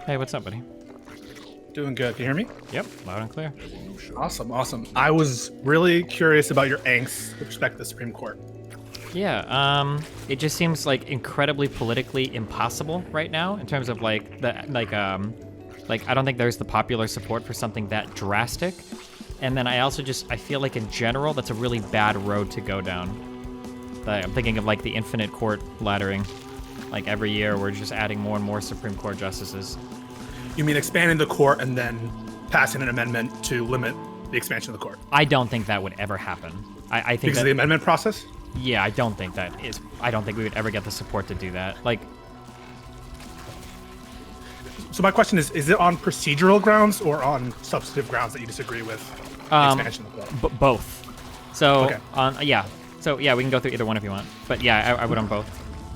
Hey, what's up, buddy? Doing good. Can you hear me? Yep, loud and clear. Awesome. I was really curious about your angst with respect to the Supreme Court. Yeah, it just seems like incredibly politically impossible right now in terms of like I don't think there's the popular support for something that drastic. And then I feel like in general that's a really bad road to go down. I'm thinking of like the infinite court laddering. Like every year we're just adding more and more Supreme Court justices. You mean expanding the court and then passing an amendment to limit the expansion of the court? I don't think that would ever happen. I think because of the amendment process? Yeah, I don't think we would ever get the support to do that. Like, so my question is it on procedural grounds or on substantive grounds that you disagree with the expansion of the court? Both. So, okay. So yeah, we can go through either one if you want. But yeah, I would on both.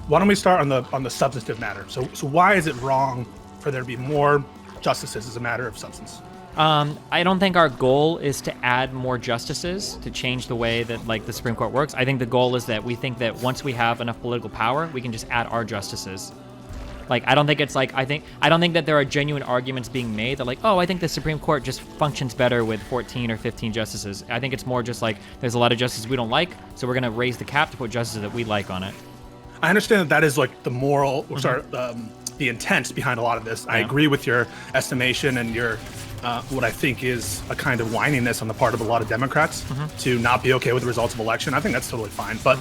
Why don't we start on the substantive matter? So why is it wrong for there to be more justices as a matter of substance? I don't think our goal is to add more justices to change the way that like the Supreme Court works. I think the goal is that we think that once we have enough political power, we can just add our justices. Like, I don't think that there are genuine arguments being made that like, oh, I think the Supreme Court just functions better with 14 or 15 justices. I think it's more just like there's a lot of justices we don't like, so we're going to raise the cap to put justices that we like on it. I understand that is like the moral, the intent behind a lot of this. Yeah. I agree with your estimation and your what I think is a kind of whininess on the part of a lot of Democrats to not be okay with the results of election. I think that's totally fine, but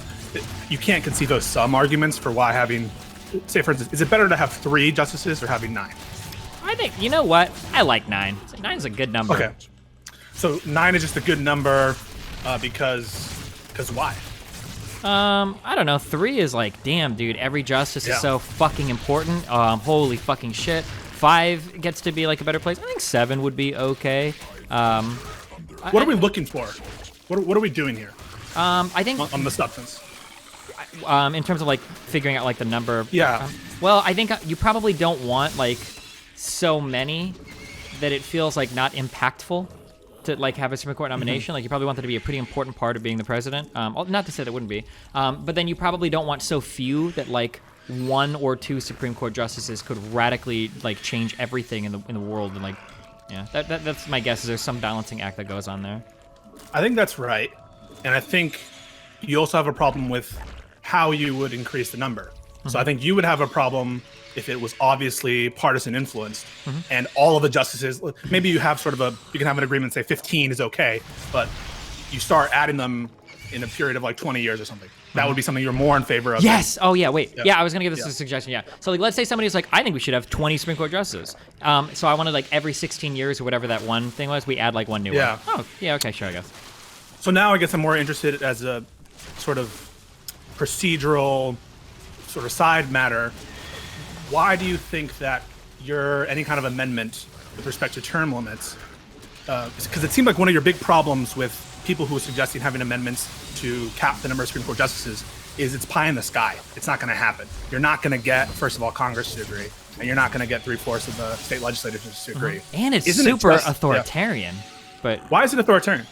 you can't conceive of some arguments for why having, say for instance, is it better to have 3 justices or having 9? I think, you know what? I like 9. 9 is a good number. Okay. So 9 is just a good number because why? I don't know. 3 is like, damn, dude, every justice is so fucking important. Holy fucking shit. 5 gets to be like a better place. I think 7 would be okay. What are we looking for? What are we doing here? I think on the substance. In terms of like figuring out like the number. Yeah. Well, I think you probably don't want like so many that it feels like not impactful to like have a Supreme Court nomination. Like you probably want that to be a pretty important part of being the president. Not to say that wouldn't be, but then you probably don't want so few that like 1 or 2 Supreme Court justices could radically like change everything in the world. And like, yeah, that's my guess. Is there's some balancing act that goes on there. I think that's right, and I think you also have a problem with how you would increase the number. So I think you would have a problem if it was obviously partisan influenced and all of the justices, maybe you have you can have an agreement, say 15 is okay, but you start adding them in a period of like 20 years or something. That would be something you're more in favor of. Yes. Oh yeah, wait. Yeah, I was gonna give this a suggestion, yeah. So like, let's say somebody's like, I think we should have 20 Supreme Court justices. So I wanted like every 16 years or whatever that one thing was, we add like one new one. Oh, yeah, okay, sure, I guess. So now I guess I'm more interested as a sort of procedural sort of side matter. Why do you think that any kind of amendment with respect to term limits, because it seemed like one of your big problems with people who are suggesting having amendments to cap the number of Supreme Court justices is it's pie in the sky. It's not going to happen. You're not going to get, first of all, Congress to agree, and you're not going to get 3/4 of the state legislatures to agree. And it's super authoritarian. But why is it authoritarian?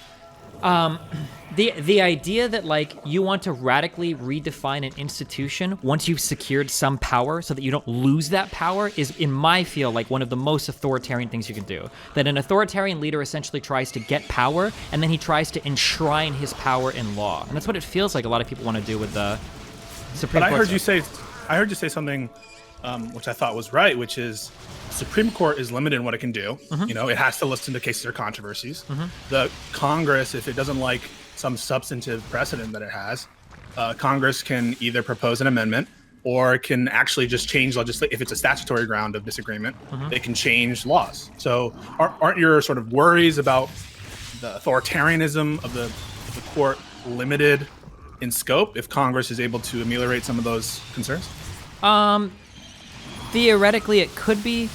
The idea that like you want to radically redefine an institution once you've secured some power so that you don't lose that power is, in my feel, like one of the most authoritarian things you can do. That an authoritarian leader essentially tries to get power and then he tries to enshrine his power in law. And that's what it feels like a lot of people want to do with the Supreme Court. But I heard you say something which I thought was right, which is Supreme Court is limited in what it can do. You know, it has to listen to cases or controversies. The Congress, if it doesn't like some substantive precedent that it has, Congress can either propose an amendment or can actually just change legislation. If it's a statutory ground of disagreement, they can change laws. So aren't your sort of worries about the authoritarianism of the court limited in scope if Congress is able to ameliorate some of those concerns? Theoretically, it could be.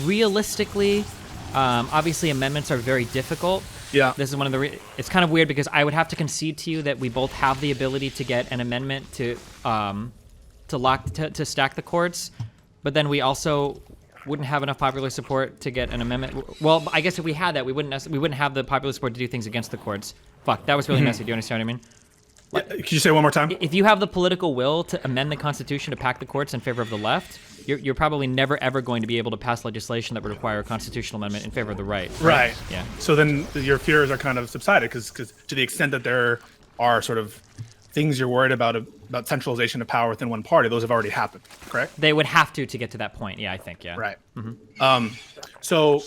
Realistically, obviously amendments are very difficult. Yeah. This is one of the. It's kind of weird because I would have to concede to you that we both have the ability to get an amendment to stack the courts, but then we also wouldn't have enough popular support to get an amendment. Well, I guess if we had that, we wouldn't have the popular support to do things against the courts. Fuck, that was really messy. Do you understand what I mean? Can you say one more time? If you have the political will to amend the Constitution to pack the courts in favor of the left, you're probably never ever going to be able to pass legislation that would require a constitutional amendment in favor of the right. Right. Yeah. So then your fears are kind of subsided because to the extent that there are sort of things you're worried about centralization of power within one party, those have already happened, correct? They would have to get to that point. Yeah, I think. Yeah. Right. So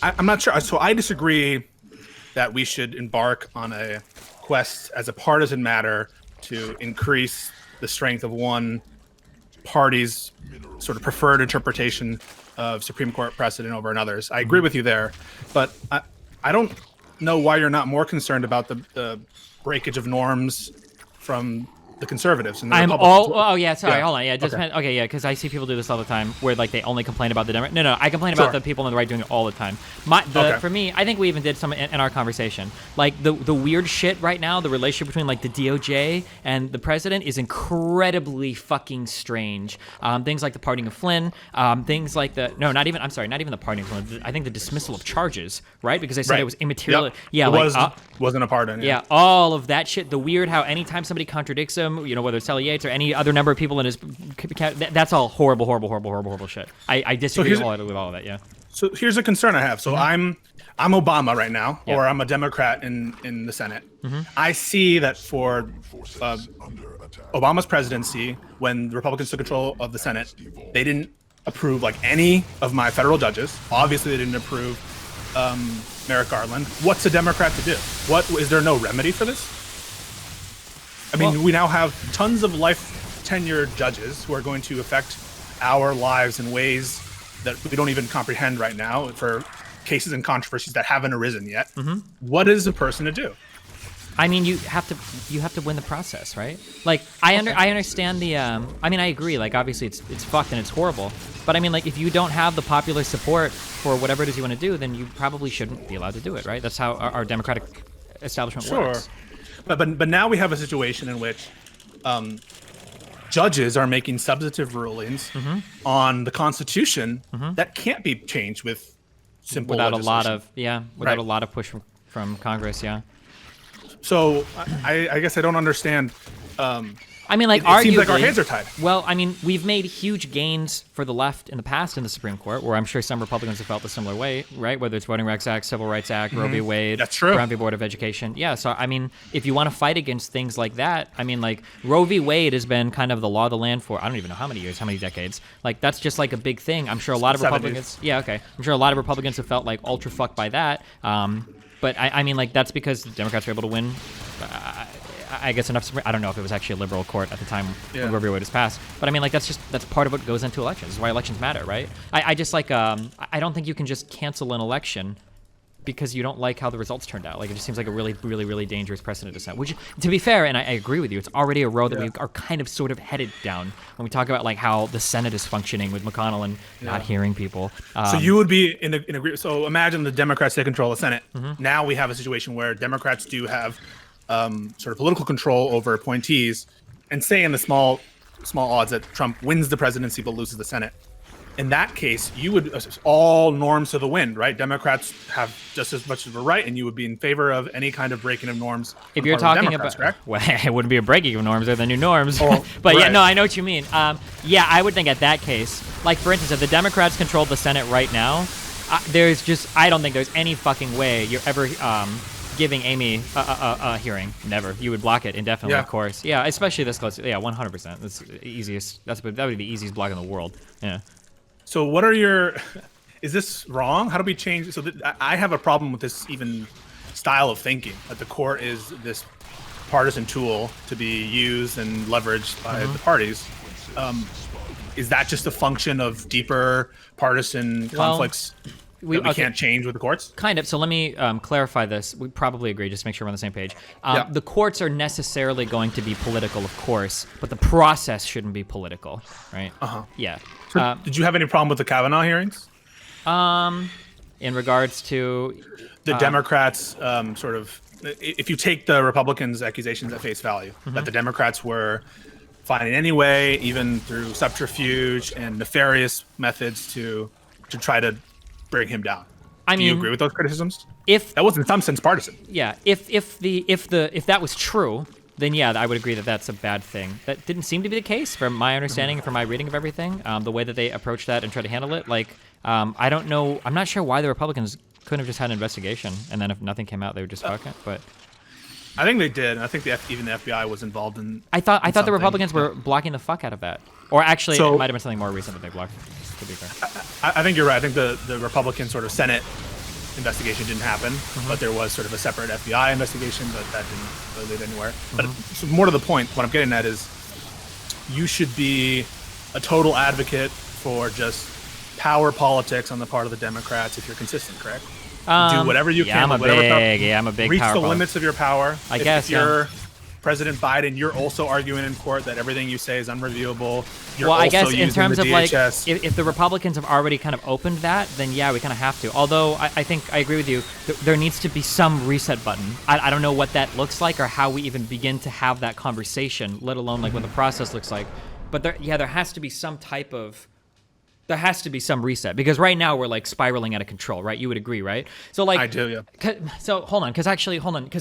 I'm not sure. So I disagree that we should embark on a quest as a partisan matter to increase the strength of one party's sort of preferred interpretation of Supreme Court precedent over another's. I agree with you there, but I don't know why you're not more concerned about the breakage of norms from the conservatives and the Republicans. Hold on. Because I see people do this all the time where like they only complain about the Democrats. No, I complain about the people on the right doing it all the time. For me, I think we even did some in our conversation. Like the weird shit right now, the relationship between like the DOJ and the president is incredibly fucking strange. Things like the pardoning of Flynn, things like not even the pardoning of Flynn. I think the dismissal of charges, right? Because they said it was immaterial. Yep. Yeah, wasn't a pardon. Yeah, all of that shit. The weird how anytime somebody contradicts him, whether it's Sally Yates or any other number of people in his, that's all horrible shit. I disagree with all of that. Yeah. So here's a concern I have. So I'm Obama right now, or I'm a Democrat in the Senate. I see that for Obama's presidency, when the Republicans took control of the Senate, they didn't approve like any of my federal judges. Obviously, they didn't approve Merrick Garland. What's a Democrat to do? Is there no remedy for this? I mean, we now have tons of life tenured judges who are going to affect our lives in ways that we don't even comprehend right now for cases and controversies that haven't arisen yet. What is a person to do? I mean, you have to win the process, right? Like, I understand the. I mean, I agree. Like, obviously, it's fucked and it's horrible. But I mean, like, if you don't have the popular support for whatever it is you want to do, then you probably shouldn't be allowed to do it, right? That's how our democratic establishment works. But now we have a situation in which judges are making substantive rulings on the Constitution that can't be changed with simple without a legislation. lot of push from Congress. Yeah. So I guess I don't understand. I mean, like, it seems like our hands are tied. Well, I mean, we've made huge gains for the left in the past in the Supreme Court, where I'm sure some Republicans have felt a similar way, right? Whether it's Voting Rights Act, Civil Rights Act, Roe v. Wade, That's true. Brown v. Board of Education. Yeah, so, I mean, if you want to fight against things like that, I mean, like, Roe v. Wade has been kind of the law of the land for, I don't even know how many years, how many decades. Like, that's just, like, a big thing. I'm sure a lot of 70s. Republicans... Yeah, okay. I'm sure a lot of Republicans have felt, like, ultra fucked by that. But, I mean, like, that's because the Democrats were able to win... I guess enough. I don't know if it was actually a liberal court at the time when Roe v. Wade was passed, but I mean, like, that's part of what goes into elections. That's why elections matter, right? I just like I don't think you can just cancel an election because you don't like how the results turned out. Like, it just seems like a really dangerous precedent to set. Which, to be fair, and I agree with you, it's already a road that we are kind of sort of headed down when we talk about like how the Senate is functioning with McConnell and not hearing people. So you would be in agreement. So imagine the Democrats take control of the Senate. Now we have a situation where Democrats do have sort of political control over appointees, and say in the small odds that Trump wins the presidency but loses the Senate. In that case, you would all norms to the wind, right? Democrats have just as much of a right, and you would be in favor of any kind of breaking of norms. If you're talking about, well, it wouldn't be a breaking of norms; they're the new norms. But yeah, no, I know what you mean. Yeah, I would think at that case, like for instance, if the Democrats controlled the Senate right now, I don't think there's any fucking way you're ever giving Amy a hearing. Never. You would block it indefinitely, of course. Yeah, especially this close. Yeah, 100%. That's the easiest. That would be the easiest block in the world. Yeah. So what are your? Is this wrong? How do we change? So I have a problem with this even style of thinking. That the court is this partisan tool to be used and leveraged by the parties. Is that just a function of deeper partisan conflicts? We can't change with the courts? Kind of. So let me clarify this. We probably agree, just to make sure we're on the same page. The courts are necessarily going to be political, of course, but the process shouldn't be political, right? Yeah. So did you have any problem with the Kavanaugh hearings? In regards to... The Democrats sort of... If you take the Republicans' accusations at face value, that the Democrats were finding any way, even through subterfuge and nefarious methods to try to bring him down. Do you agree with those criticisms? If that was in some sense partisan. Yeah, if that was true, then yeah, I would agree that that's a bad thing. That didn't seem to be the case from my understanding and from my reading of everything. The way that they approached that and tried to handle it, like, I don't know. I'm not sure why the Republicans couldn't have just had an investigation, and then if nothing came out, they would just fuck it. But I think they did. I think even the FBI was involved in. I thought the Republicans were blocking the fuck out of that. Or actually, it might have been something more recent that they blocked. To be fair, I think you're right. I think the Republican sort of Senate investigation didn't happen, but there was sort of a separate FBI investigation, but that didn't really lead anywhere. But so more to the point, what I'm getting at is you should be a total advocate for just power politics on the part of the Democrats if you're consistent, correct? Do whatever you can. I'm a big reach power the limits of your power. I guess, if you're President Biden, you're also arguing in court that everything you say is unreviewable. You're well, I guess also in terms of like, DHS. if the Republicans have already kind of opened that, then yeah, we kind of have to. Although I think I agree with you, there needs to be some reset button. I don't know what that looks like or how we even begin to have that conversation, let alone like what the process looks like. But there has to be some type of. There has to be some reset because right now we're like spiraling out of control, right? You would agree, right? So like, I do, yeah. So hold on, because I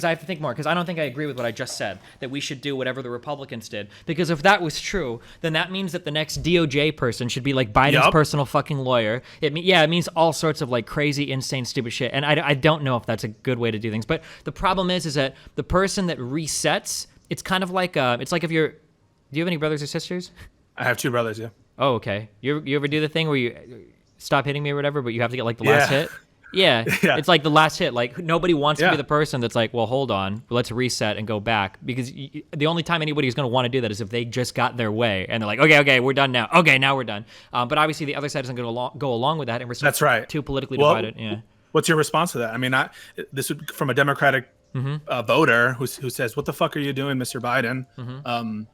have to think more because I don't think I agree with what I just said that we should do whatever the Republicans did because if that was true, then that means that the next DOJ person should be like Biden's personal fucking lawyer. It means all sorts of like crazy, insane, stupid shit, and I don't know if that's a good way to do things. But the problem is that the person that resets, it's kind of like it's like if you're. Do you have any brothers or sisters? I have 2 brothers, yeah. Oh, okay. You ever do the thing where you stop hitting me or whatever, but you have to get like the last hit? Yeah. It's like the last hit. Like nobody wants to be the person that's like, well, hold on, let's reset and go back. Because the only time anybody is going to want to do that is if they just got their way and they're like, okay, we're done now. Okay, now we're done. But obviously the other side isn't going to go along with that. And we're that's right. Too politically divided. Yeah. What's your response to that? I mean, this would from a Democratic voter who says, what the fuck are you doing, Mr. Biden?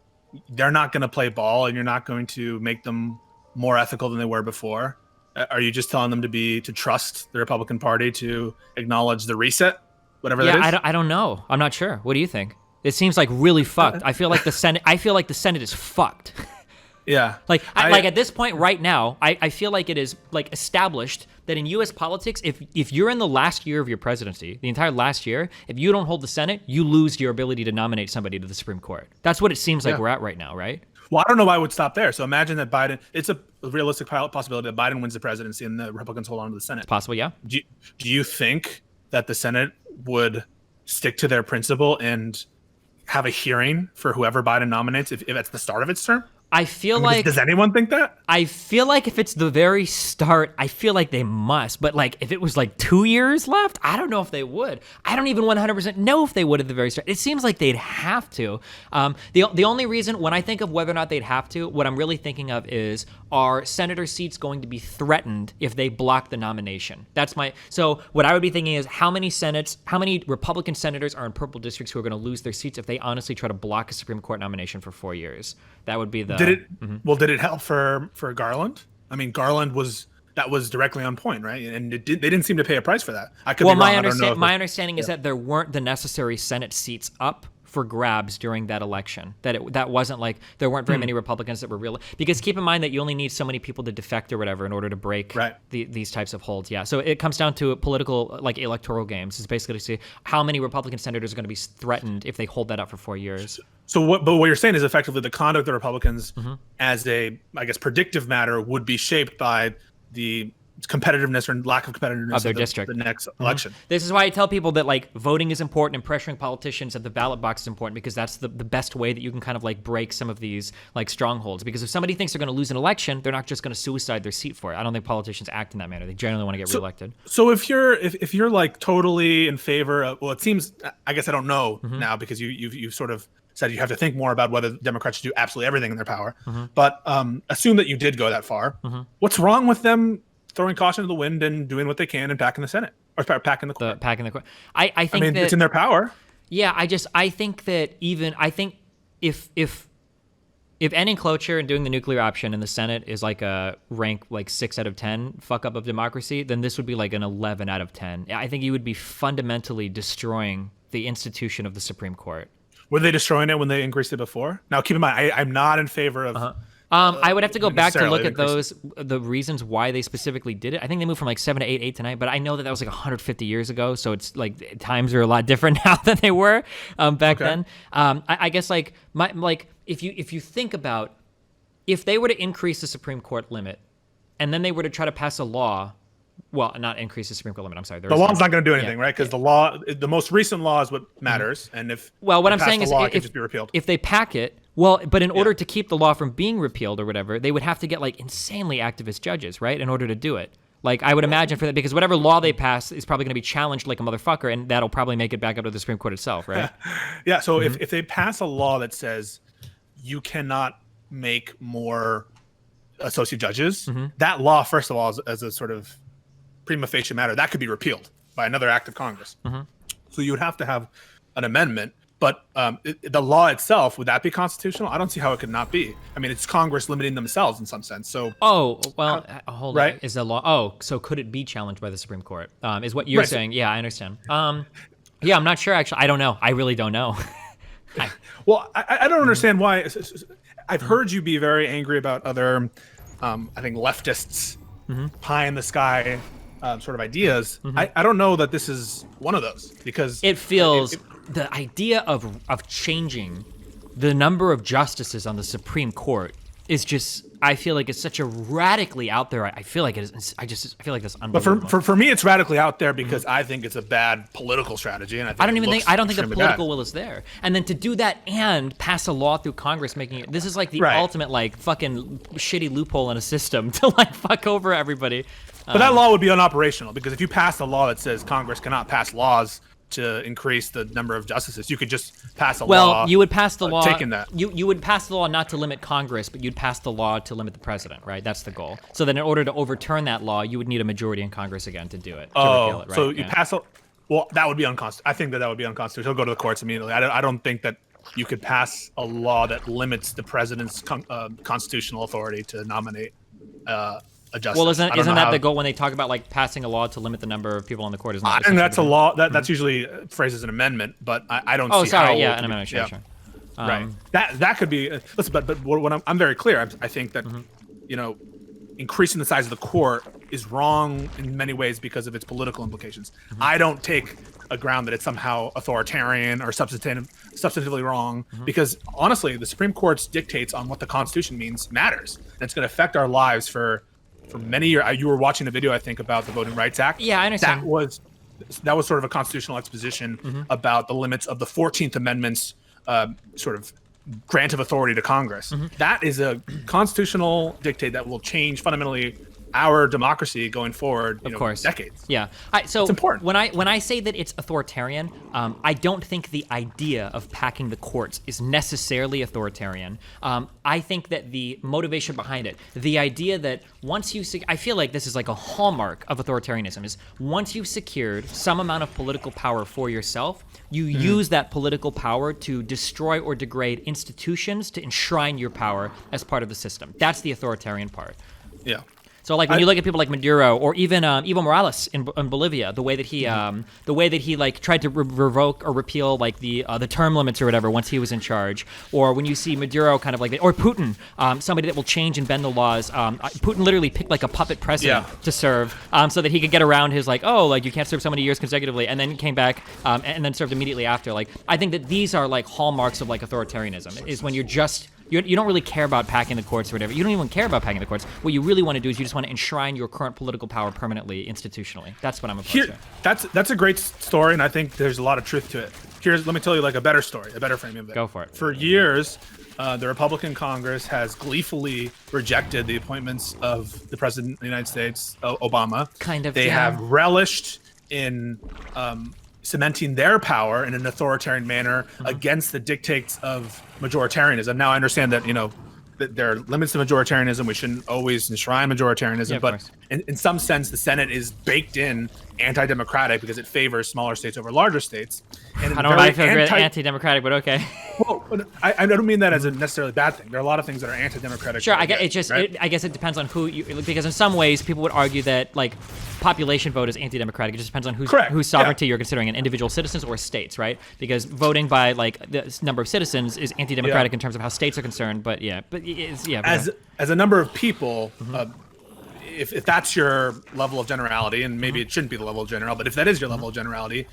They're not going to play ball and you're not going to make them more ethical than they were before. Are you just telling them to trust the Republican Party to acknowledge the reset, whatever that is? I don't know. I'm not sure. What do you think? It seems like really fucked. I feel like the Senate is fucked. Yeah. Like at this point right now, I feel like it is like established that in U.S. politics, if you're in the last year of your presidency, the entire last year, if you don't hold the Senate, you lose your ability to nominate somebody to the Supreme Court. That's what it seems like we're at right now, right? Well, I don't know why I would stop there. So imagine that Biden, it's a realistic possibility that Biden wins the presidency and the Republicans hold on to the Senate. It's possible, yeah. Do you think that the Senate would stick to their principle and have a hearing for whoever Biden nominates if it's the start of its term? I feel like... Does anyone think that? I feel like if it's the very start, I feel like they must. But like if it was like 2 years left, I don't know if they would. I don't even 100% know if they would at the very start. It seems like they'd have to. The only reason, when I think of whether or not they'd have to, what I'm really thinking of is, are senator seats going to be threatened if they block the nomination? So what I would be thinking is how many Republican senators are in purple districts who are going to lose their seats if they honestly try to block a Supreme Court nomination for 4 years? That would be the... Did it help for Garland? I mean, Garland was directly on point, right? And they didn't seem to pay a price for that. I could be wrong. My understanding is that there weren't the necessary Senate seats up for grabs during that election. That wasn't like there weren't very many Republicans that were real. Because keep in mind that you only need so many people to defect or whatever in order to break these types of holds. Yeah. So it comes down to political, like electoral games. It's basically to see how many Republican senators are going to be threatened if they hold that up for 4 years. So what you're saying is effectively the conduct of the Republicans as a, I guess, predictive matter would be shaped by the competitiveness or lack of competitiveness of their district. The next election. This is why I tell people that like voting is important and pressuring politicians at the ballot box is important because that's the best way that you can kind of like break some of these like strongholds. Because if somebody thinks they're going to lose an election, they're not just going to suicide their seat for it. I don't think politicians act in that manner. They generally want to get reelected. So if you're like totally in favor of, well, it seems, I guess I don't know now because you've sort of said you have to think more about whether Democrats should do absolutely everything in their power. But assume that you did go that far. What's wrong with them throwing caution to the wind and doing what they can and packing the Senate or packing the court? I think it's in their power. Yeah, I think that if ending cloture and doing the nuclear option in the Senate is like a rank like 6 out of 10 fuck up of democracy, then this would be like an 11 out of 10. I think you would be fundamentally destroying the institution of the Supreme Court. Were they destroying it when they increased it before? Now, keep in mind, I'm not in favor of I would have to go back to look necessarily at the reasons why they specifically did it. I think they moved from like 7 to 8, 8 to 9, but I know that was like 150 years ago, so it's like times are a lot different now than they were back then. I guess like if you think about if they were to increase the Supreme Court limit, and then they were to try to pass a law. Well, not increase the Supreme Court limit. I'm sorry. The law's not going to do anything, right? Because the most recent law is what matters, and if what I'm saying is, it can just be repealed. If they pack it, but in order to keep the law from being repealed or whatever, they would have to get like insanely activist judges, right, in order to do it. Like I would imagine for that, because whatever law they pass is probably going to be challenged like a motherfucker, and that'll probably make it back up to the Supreme Court itself, right? Yeah. So if they pass a law that says you cannot make more associate judges, that law, first of all, as a sort of prima facie matter, that could be repealed by another act of Congress. So you would have to have an amendment, but the law itself, would that be constitutional? I don't see how it could not be. I mean, it's Congress limiting themselves in some sense. So hold on. Is the law? So could it be challenged by the Supreme Court? Is what you're saying? Yeah, I understand. Yeah, I'm not sure actually. I don't know. I really don't know. I don't understand why. I've heard you be very angry about other, I think, leftists pie in the sky sort of ideas. I don't know that this is one of those, because it feels the idea of changing the number of justices on the Supreme Court is just, I feel like it's such a radically out there. I feel like it is. I feel like that's unbelievable. But for me, it's radically out there because I think it's a bad political strategy, and I don't think the political will is there. And then to do that and pass a law through Congress, making it, this is like the ultimate like fucking shitty loophole in a system to like fuck over everybody. But that law would be unoperational, because if you pass a law that says Congress cannot pass laws to increase the number of justices, you could just pass a law. Well, you would pass the law. Taking that, you would pass the law not to limit Congress, but you'd pass the law to limit the president, right? That's the goal. So then, in order to overturn that law, you would need a majority in Congress again to do it. To repeal it, right? So you pass a. Well, that would be unconstitutional. I think that would be unconstitutional. He'll go to the courts immediately. I don't think that you could pass a law that limits the president's constitutional authority to nominate a justice. Well, isn't that the goal when they talk about like passing a law to limit the number of people on the court? I think that's a law. That's usually phrased as an amendment, but I don't see how. Oh, sorry. Yeah, an amendment. Sure. Right. That could be. Listen, but what I'm very clear. I think that increasing the size of the court is wrong in many ways because of its political implications. I don't take a ground that it's somehow authoritarian or substantively wrong, because honestly, the Supreme Court's dictates on what the Constitution means matters, and it's going to affect our lives for many years. You were watching a video, I think, about the Voting Rights Act. Yeah, I understand. That was sort of a constitutional exposition about the limits of the 14th Amendment's sort of grant of authority to Congress. That is a constitutional dictate that will change fundamentally our democracy going forward, of course, decades. Yeah. So it's important. When I say that it's authoritarian, I don't think the idea of packing the courts is necessarily authoritarian. I think that the motivation behind it, the idea that once you, I feel like this is like a hallmark of authoritarianism, is once you've secured some amount of political power for yourself, you use that political power to destroy or degrade institutions to enshrine your power as part of the system. That's the authoritarian part. Yeah. So, like when you look at people like Maduro or even Evo Morales in Bolivia, the way that he like tried to revoke or repeal like the term limits or whatever once he was in charge, or when you see Maduro kind of like or Putin, somebody that will change and bend the laws. Putin literally picked like a puppet president to serve, so that he could get around his like you can't serve so many years consecutively, and then came back and then served immediately after. Like I think that these are like hallmarks of like authoritarianism, is when you're just. You don't really care about packing the courts or whatever. You don't even care about packing the courts. What you really want to do is you just want to enshrine your current political power permanently, institutionally. That's what I'm opposed to. That's a great story, and I think there's a lot of truth to it. Let me tell you like a better story, a better framing of it. Go for it. For years, the Republican Congress has gleefully rejected the appointments of the President of the United States, Obama. They have relished in cementing their power in an authoritarian manner against the dictates of majoritarianism. Now, I understand that, that there are limits to majoritarianism. We shouldn't always enshrine majoritarianism, but in some sense, the Senate is baked in anti-democratic because it favors smaller states over larger states. And I don't know why I feel anti-democratic, but okay. Well, I don't mean that as a necessarily bad thing. There are a lot of things that are anti-democratic. Sure, I guess it depends on who you, because in some ways people would argue that like population vote is anti-democratic. It just depends on whose sovereignty you're considering, in individual citizens or states, right? Because voting by like the number of citizens is anti-democratic in terms of how states are concerned. But Yeah. As a number of people, if that's your level of generality, and maybe it shouldn't be the level of generality, but if that is your level of generality,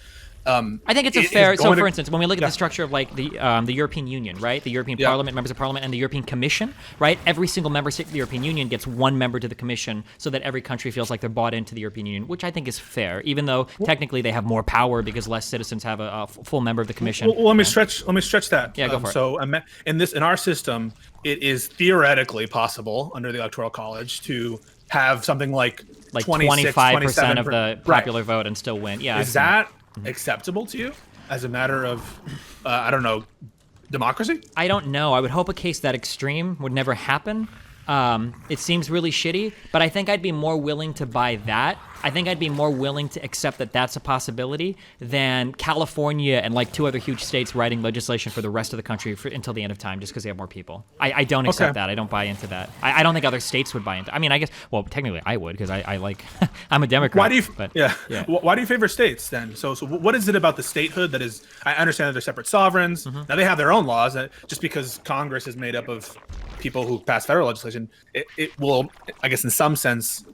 I think it's a fair. So, for instance, when we look at the structure of like the European Union, right, the European Parliament, members of Parliament, and the European Commission, right, every single member state of the European Union gets one member to the Commission, so that every country feels like they're bought into the European Union, which I think is fair, even though technically they have more power because less citizens have a full member of the Commission. Well, let me stretch that. Yeah, go for it. So, in our system, it is theoretically possible under the Electoral College to have something like 25% of the popular vote and still win. Yeah. Is that acceptable to you as a matter of, I don't know, democracy? I don't know. I would hope a case that extreme would never happen. It seems really shitty, but I think I'd be more willing to buy that. I think I'd be more willing to accept that that's a possibility than California and like 2 other huge states writing legislation for the rest of the country until the end of time just because they have more people. I don't accept that. I don't buy into that. I don't think other states would buy into. I mean, I guess. Well, technically, I would because I like. I'm a Democrat. Why do you? Why do you favor states then? So what is it about the statehood that is? I understand that they're separate sovereigns. Now they have their own laws. Just because Congress is made up of people who pass federal legislation, it will, I guess, in some sense,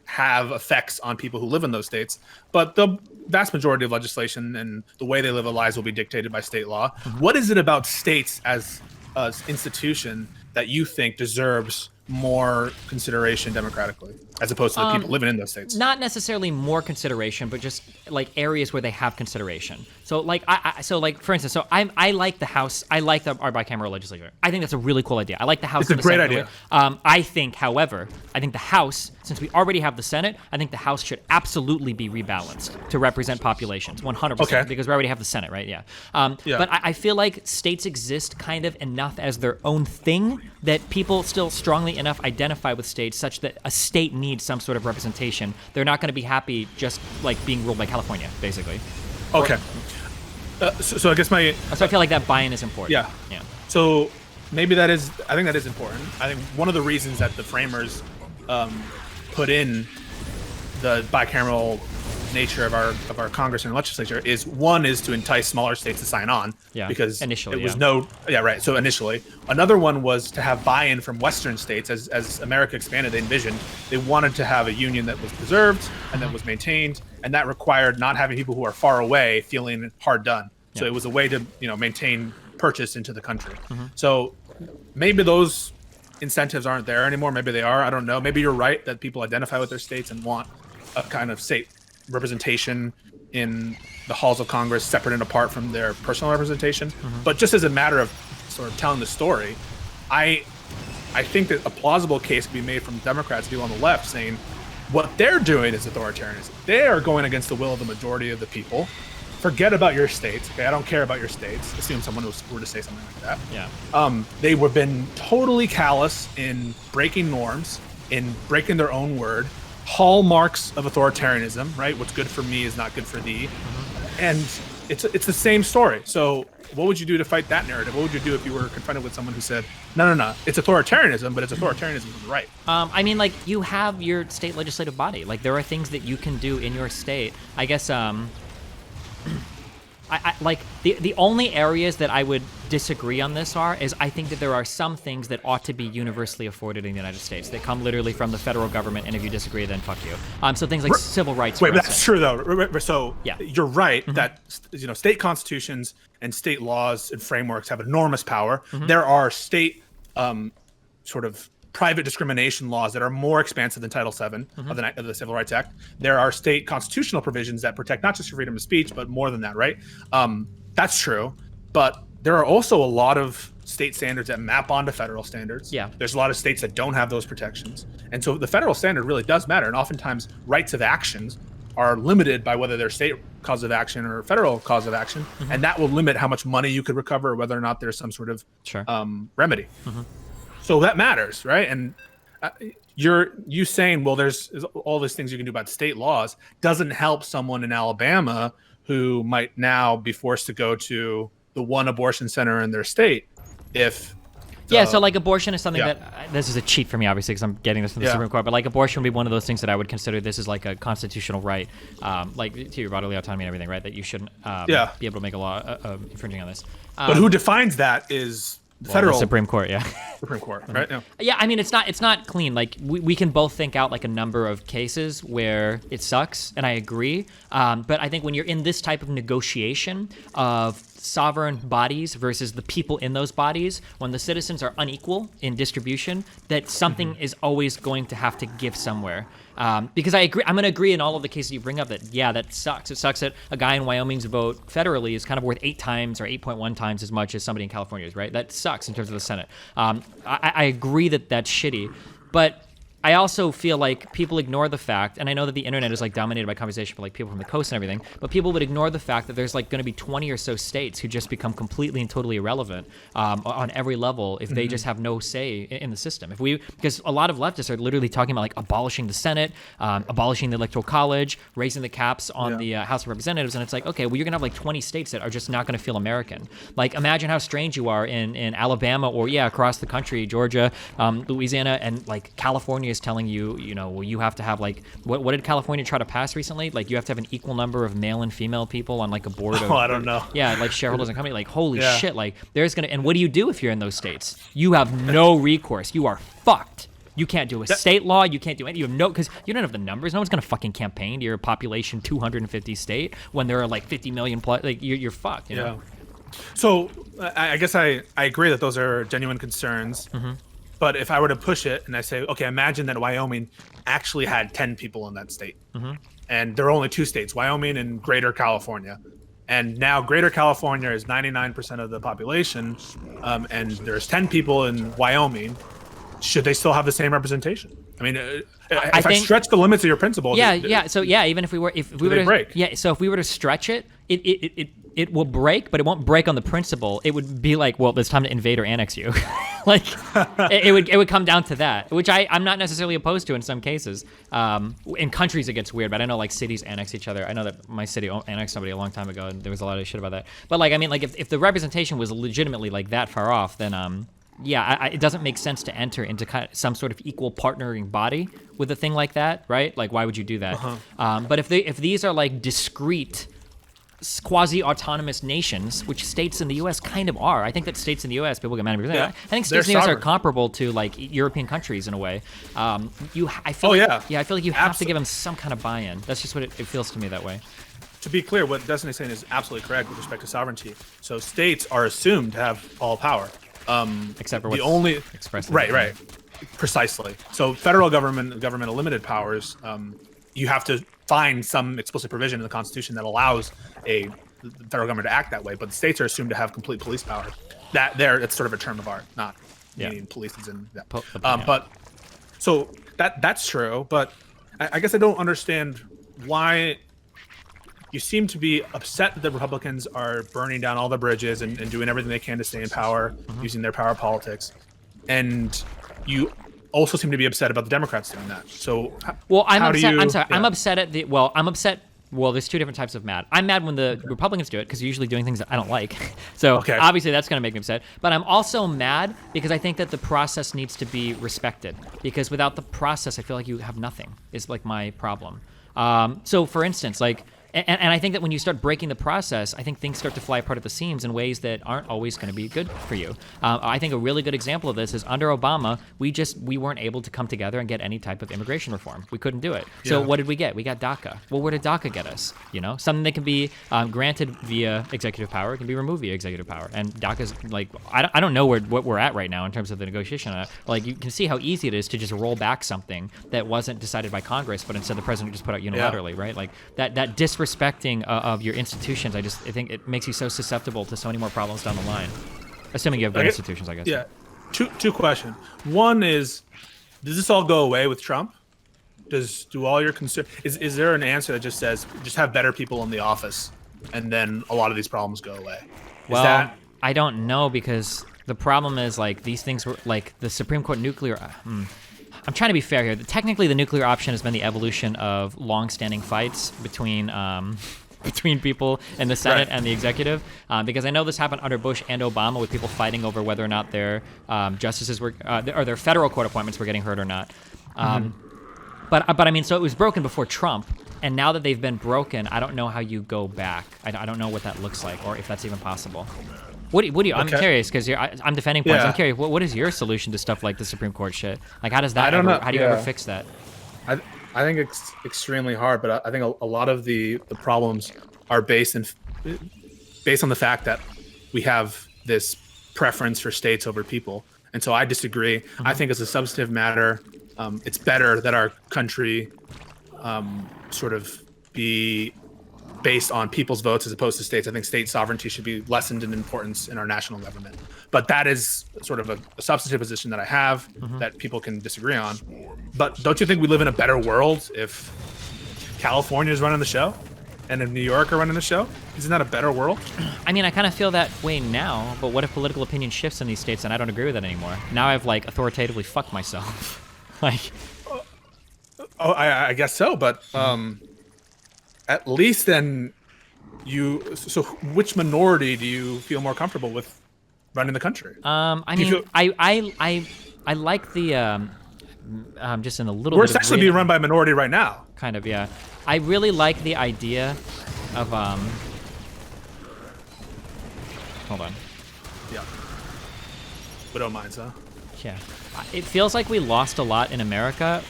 have effects on people who live in those states. But the vast majority of legislation and the way they live their lives will be dictated by state law. What is it about states as an institution that you think deserves more consideration democratically, as opposed to the people living in those states? Not necessarily more consideration, but just like areas where they have consideration. So like, for instance, I like the House. I like our bicameral legislature. I think that's a really cool idea. I like the House. It's a great idea. I think, however, the House, since we already have the Senate, I think the House should absolutely be rebalanced to represent populations, 100%, because we already have the Senate, right? Yeah. But I feel like states exist kind of enough as their own thing that people still strongly enough identify with states such that a state needs some sort of representation. They're not going to be happy just like being ruled by California, basically. Okay. So I guess So I feel like that buy-in is important. Yeah. So maybe I think that is important. I think one of the reasons that the framers put in the bicameral nature of our Congress and legislature is to entice smaller states to sign on. Yeah. Because initially it was right. So initially, another one was to have buy-in from Western states as America expanded. They envisioned they wanted to have a union that was preserved and that was maintained, and that required not having people who are far away feeling hard done. So it was a way to maintain purchase into the country. So maybe those incentives aren't there anymore. Maybe they are. I don't know. Maybe you're right that people identify with their states and want a kind of state representation in the halls of Congress separate and apart from their personal representation. But just as a matter of sort of telling the story, I think that a plausible case can be made from Democrats, people on the left, saying what they're doing is authoritarianism. They are going against the will of the majority of the people. Forget about your states. Okay, I don't care about your states. Assume someone were to say something like that. Yeah. They were been totally callous in breaking norms, in breaking their own word. Hallmarks of authoritarianism, right? What's good for me is not good for thee. And it's the same story. So what would you do to fight that narrative? What would you do if you were confronted with someone who said, no, it's authoritarianism, but it's authoritarianism from the right? I mean, like, you have your state legislative body. Like, there are things that you can do in your state. I guess, I like the only areas that I would disagree on this is I think that there are some things that ought to be universally afforded in the United States. They come literally from the federal government, and if you disagree, then fuck you. So things like civil rights. Wait, but that's true though. So yeah, you're right that state constitutions and state laws and frameworks have enormous power. There are state sort of private discrimination laws that are more expansive than Title VII of the Civil Rights Act. There are state constitutional provisions that protect not just your freedom of speech, but more than that, right? That's true. But there are also a lot of state standards that map onto federal standards. Yeah. There's a lot of states that don't have those protections. And so the federal standard really does matter. And oftentimes rights of actions are limited by whether they're state cause of action or federal cause of action. And that will limit how much money you could recover, or whether or not there's some sort of remedy. So that matters, right? And you saying, well, there's all these things you can do about state laws doesn't help someone in Alabama who might now be forced to go to the one abortion center in their state. So like abortion is something that, this is a cheat for me, obviously, because I'm getting this from the Supreme Court, but like abortion would be one of those things that I would consider this is like a constitutional right, like to your bodily autonomy and everything, right? That you shouldn't be able to make a law infringing on this. But who defines that is federal the Supreme Court, yeah. Supreme Court, right? Yeah. Yeah, I mean, it's not clean. Like, we can both think out like a number of cases where it sucks, and I agree. But I think when you're in this type of negotiation of sovereign bodies versus the people in those bodies, when the citizens are unequal in distribution, that something is always going to have to give somewhere. Because I agree, I'm going to agree in all of the cases you bring up that, yeah, that sucks. It sucks that a guy in Wyoming's vote federally is kind of worth 8 times or 8.1 times as much as somebody in California's, right? That sucks in terms of the Senate. I agree that that's shitty, but I also feel like people ignore the fact, and I know that the internet is like dominated by conversation for like people from the coast and everything, but people would ignore the fact that there's like going to be 20 or so states who just become completely and totally irrelevant on every level if they just have no say in the system. Because a lot of leftists are literally talking about like abolishing the Senate, abolishing the Electoral College, raising the caps on the House of Representatives, and it's like, okay, well, you're gonna have like 20 states that are just not gonna feel American. Like, imagine how strange you are in Alabama or across the country, Georgia, Louisiana, and like California is telling you, well, you have to have like, what did California try to pass recently? Like, you have to have an equal number of male and female people on like a board of, I don't know. Yeah, like shareholders and company. Like, holy shit, like and what do you do if you're in those states? You have no recourse. You are fucked. You can't do a state law. You can't do anything. You have because you don't have the numbers. No one's gonna fucking campaign to your population 250 state when there are like 50 million plus. Like, you're fucked. You know? So I guess I agree that those are genuine concerns. But if I were to push it and I say, okay, imagine that Wyoming actually had 10 people in that state. And there are only 2 states, Wyoming and Greater California. And now Greater California is 99% of the population, and there's 10 people in Wyoming. Should they still have the same representation? I mean, if I stretch the limits of your principle, So even if we were to break? So if we were to stretch it, it will break, but it won't break on the principle. It would be like, well, it's time to invade or annex you. Like, it would come down to that, which I'm not necessarily opposed to in some cases. In countries it gets weird, but I know like cities annex each other. I know that my city annexed somebody a long time ago, and there was a lot of shit about that. But like, I mean, like if the representation was legitimately like that far off, then it doesn't make sense to enter into some sort of equal partnering body with a thing like that, right? Like, why would you do that? But if these are like discrete, quasi-autonomous nations, which states in the U.S. kind of are. I think that states in the U.S., people get mad at me. I think states in the U.S. are comparable to like European countries in a way. I feel like you have to give them some kind of buy-in. That's just what it feels to me that way. To be clear, what Destiny's saying is absolutely correct with respect to sovereignty. So states are assumed to have all power. Except for the only expressed. Right. Precisely. So federal government of limited powers, you have to find some explicit provision in the Constitution that allows the federal government to act that way. But the states are assumed to have complete police power. It's sort of a term of art, not meaning police is in that. But so that's true. But I guess I don't understand why you seem to be upset that the Republicans are burning down all the bridges and doing everything they can to stay in power, using their power politics. And you also seem to be upset about the Democrats doing that. So, I'm upset. I'm upset at I'm upset. Well, there's 2 different types of mad. I'm mad when the Republicans do it because they're usually doing things that I don't like. So obviously that's going to make me upset. But I'm also mad because I think that the process needs to be respected. Because without the process, I feel like you have nothing. Is like my problem. So for instance, like. And I think that when you start breaking the process, I think things start to fly apart at the seams in ways that aren't always going to be good for you. I think a really good example of this is under Obama, we weren't able to come together and get any type of immigration reform. We couldn't do it. So what did we get? We got DACA. Well, where did DACA get us? Something that can be granted via executive power, can be removed via executive power. And DACA's like, I don't know what we're at right now in terms of the negotiation. Like, you can see how easy it is to just roll back something that wasn't decided by Congress, but instead the president just put out unilaterally, right? Like that disrespecting of your institutions, I think it makes you so susceptible to so many more problems down the line. Assuming you have good institutions, I guess. Yeah. Two questions. One is, does this all go away with Trump? Do all your concern is there an answer that just says just have better people in the office and then a lot of these problems go away? I don't know, because the problem is like these things were like the Supreme Court nuclear. I'm trying to be fair here. Technically, the nuclear option has been the evolution of long-standing fights between people in the Senate and the executive, because I know this happened under Bush and Obama with people fighting over whether or not their justices were or their federal court appointments were getting heard or not. But I mean, so it was broken before Trump, and now that they've been broken, I don't know how you go back. I don't know what that looks like or if that's even possible. What do you? I'm Okay. curious because I'm defending points. Yeah. I'm curious. What is your solution to stuff like the Supreme Court shit? Like, how does that? I don't know. How do you ever fix that? I think it's extremely hard, but I think a lot of the problems are based on the fact that we have this preference for states over people, and so I disagree. I think as a substantive matter, it's better that our country sort of be based on people's votes as opposed to states. I think state sovereignty should be lessened in importance in our national government. But that is sort of a substantive position that I have that people can disagree on. But don't you think we live in a better world if California is running the show and if New York are running the show? Isn't that a better world? I mean, I kind of feel that way now, but what if political opinion shifts in these states and I don't agree with it anymore? Now I've like authoritatively fucked myself. Like, Oh, I guess so, but at least then so which minority do you feel more comfortable with running the country? I mean, I like the just in a little We're bit of essentially reading, being run by a minority right now. kind of, yeah. I really like the idea of hold on. Yeah. Widow minds, huh? Yeah, it feels like we lost a lot in America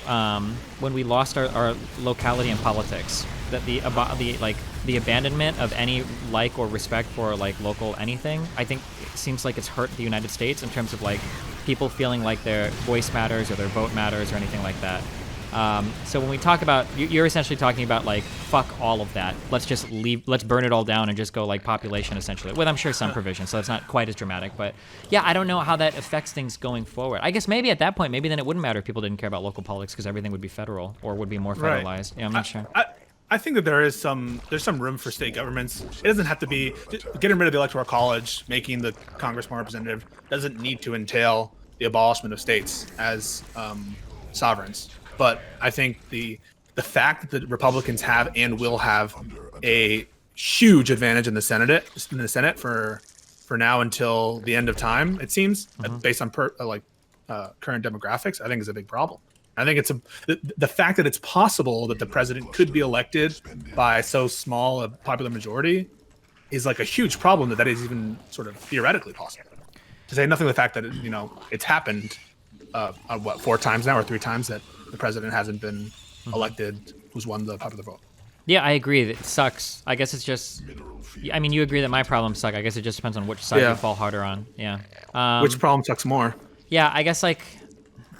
when we lost our locality in politics. That the abandonment of any like or respect for like local anything, I think it seems like it's hurt the United States in terms of like people feeling like their voice matters or their vote matters or anything like that. So when we talk about, you're essentially talking about like, fuck all of that. Let's just leave, let's burn it all down and just go like population essentially. With I'm sure some provisions, so it's not quite as dramatic. But yeah, I don't know how that affects things going forward. I guess maybe at that point, maybe then it wouldn't matter if people didn't care about local politics because everything would be federal or would be more federalized. Right. Yeah, I'm not sure. I think that there's some room for state governments. It doesn't have to be getting rid of the electoral college, making the Congress more representative. Doesn't need to entail the abolishment of states as sovereigns. But I think the fact that the Republicans have and will have a huge advantage in the Senate for now until the end of time, it seems, based on current demographics, I think is a big problem. I think it's the fact that it's possible that the president could be elected by so small a popular majority is like a huge problem that is even sort of theoretically possible. To say nothing of the fact that it's happened on 4 times now or 3 times that the president hasn't been elected who's won the popular vote. Yeah, I agree. It sucks. I guess it's just. I mean, you agree that my problems suck. I guess it just depends on which side you fall harder on. Yeah. Which problem sucks more? Yeah, I guess like.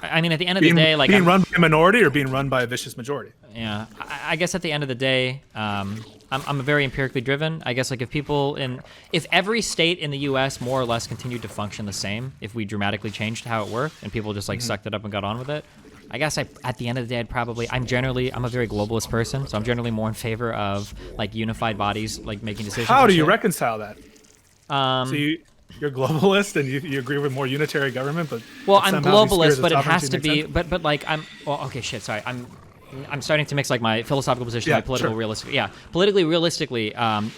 I mean, at the end of the day, like being run by a minority or being run by a vicious majority. Yeah, I guess at the end of the day, I'm very empirically driven. I guess like if every state in the U.S. more or less continued to function the same, if we dramatically changed how it worked and people just like sucked it up and got on with it, I guess at the end of the day, I'm a very globalist person, so I'm generally more in favor of like unified bodies like making decisions. How do you reconcile that? So you're globalist and you agree with more unitary government, but I'm globalist, but it has to be. But like okay, shit. Sorry, I'm starting to mix like my philosophical position, and my political realistic. Yeah, politically realistically,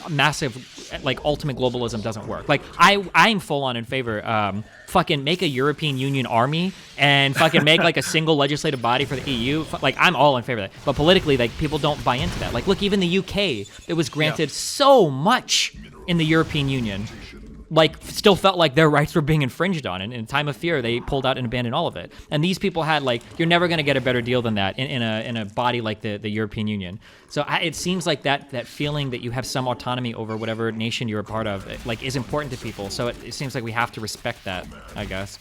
massive like ultimate globalism doesn't work. Like I'm full on in favor. Fucking make a European Union army and fucking make like a single legislative body for the EU. Like I'm all in favor of that. But politically, like people don't buy into that. Like look, even the UK, it was granted so much in the European Union. Like still felt like their rights were being infringed on, and in time of fear they pulled out and abandoned all of it. And these people had like, you're never going to get a better deal than that in a body like the European Union. So it seems like that feeling that you have some autonomy over whatever nation you're a part of, like is important to people. So it seems like we have to respect that, I guess.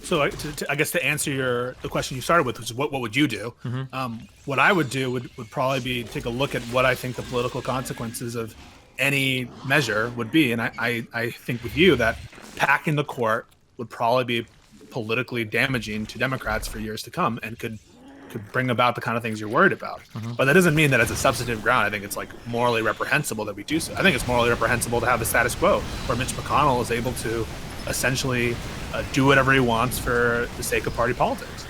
So I guess to answer the question you started with, which is what would you do? What I would do would probably be take a look at what I think the political consequences of any measure would be, and I think with you that packing the court would probably be politically damaging to Democrats for years to come and could bring about the kind of things you're worried about. But that doesn't mean that as a substantive ground I think it's like morally reprehensible that we do so. I think it's morally reprehensible to have the status quo where Mitch McConnell is able to essentially do whatever he wants for the sake of party politics.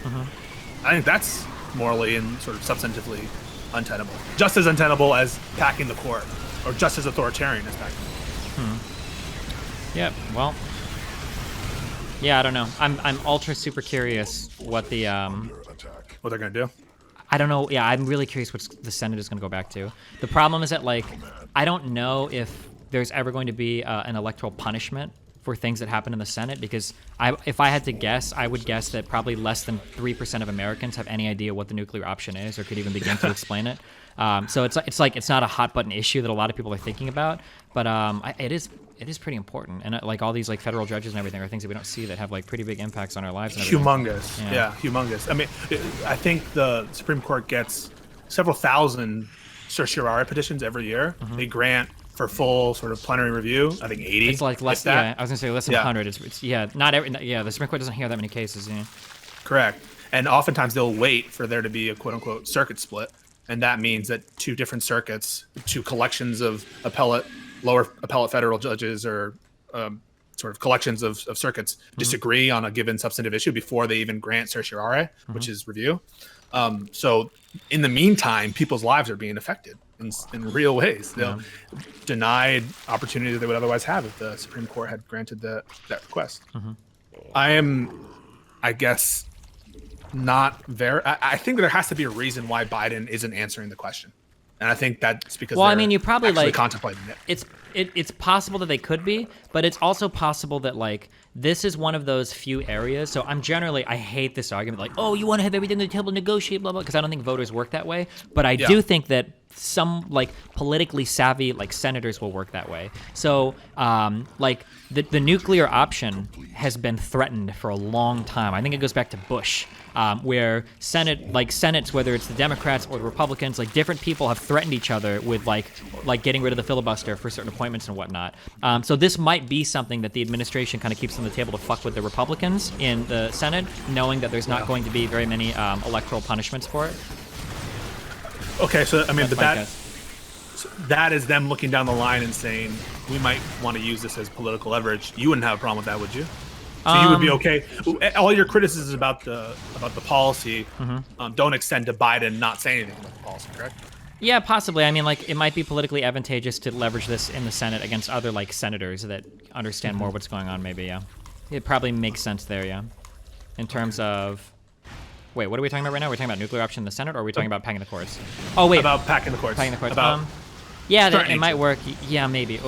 I think that's morally and sort of substantively untenable, just as untenable as packing the court, or just as authoritarian as packing the court. Yeah, well, yeah, I don't know. I'm ultra super curious what the what they're gonna do. I don't know. Yeah, I'm really curious what the Senate is going to go back to. The problem is that like I don't know if there's ever going to be an electoral punishment for things that happen in the Senate, because if I had to guess, I would guess that probably less than 3% of Americans have any idea what the nuclear option is or could even begin to explain it. So it's not a hot button issue that a lot of people are thinking about, but it is pretty important. And like all these like federal judges and everything are things that we don't see that have like pretty big impacts on our lives. And everything. Humongous. Yeah, humongous. I mean, I think the Supreme Court gets several thousand certiorari petitions every year. They grant for full sort of plenary review, I think 80. It's like less. Yeah, I was gonna say less than 100. It's not every. Yeah, the Supreme Court doesn't hear that many cases. Yeah. Correct. And oftentimes they'll wait for there to be a quote unquote circuit split, and that means that two different circuits, two collections of lower appellate federal judges, or sort of collections of circuits disagree on a given substantive issue before they even grant certiorari, which is review. So in the meantime, people's lives are being affected in real ways. They're denied opportunities they would otherwise have if the Supreme Court had granted that request. I am, I guess, not very. I think there has to be a reason why Biden isn't answering the question, and I think that's because you probably actually like contemplating it. It's possible that they could be, but it's also possible that like this is one of those few areas. So I hate this argument like, oh, you want to have everything on the table, negotiate, blah blah, because I don't think voters work that way. But I do think that some like politically savvy like senators will work that way. So like the nuclear option has been threatened for a long time. I think it goes back to Bush. Where Senates, whether it's the Democrats or the Republicans, like different people have threatened each other with like getting rid of the filibuster for certain appointments and whatnot. So this might be something that the administration kind of keeps on the table to fuck with the Republicans in the Senate, knowing that there's not going to be very many electoral punishments for it. Okay, so I mean, that is them looking down the line and saying we might want to use this as political leverage. You wouldn't have a problem with that, would you? So you would be okay. All your criticisms about the policy don't extend to Biden not saying anything about the policy, correct? Yeah, possibly. I mean, like it might be politically advantageous to leverage this in the Senate against other like senators that understand more what's going on. Maybe, yeah. It probably makes sense there, yeah. In terms of, wait, what are we talking about right now? Are we talking about nuclear option in the Senate, or are we talking about packing the courts? Oh wait, about packing the courts. Packing the courts. About yeah, it might work. Yeah, maybe.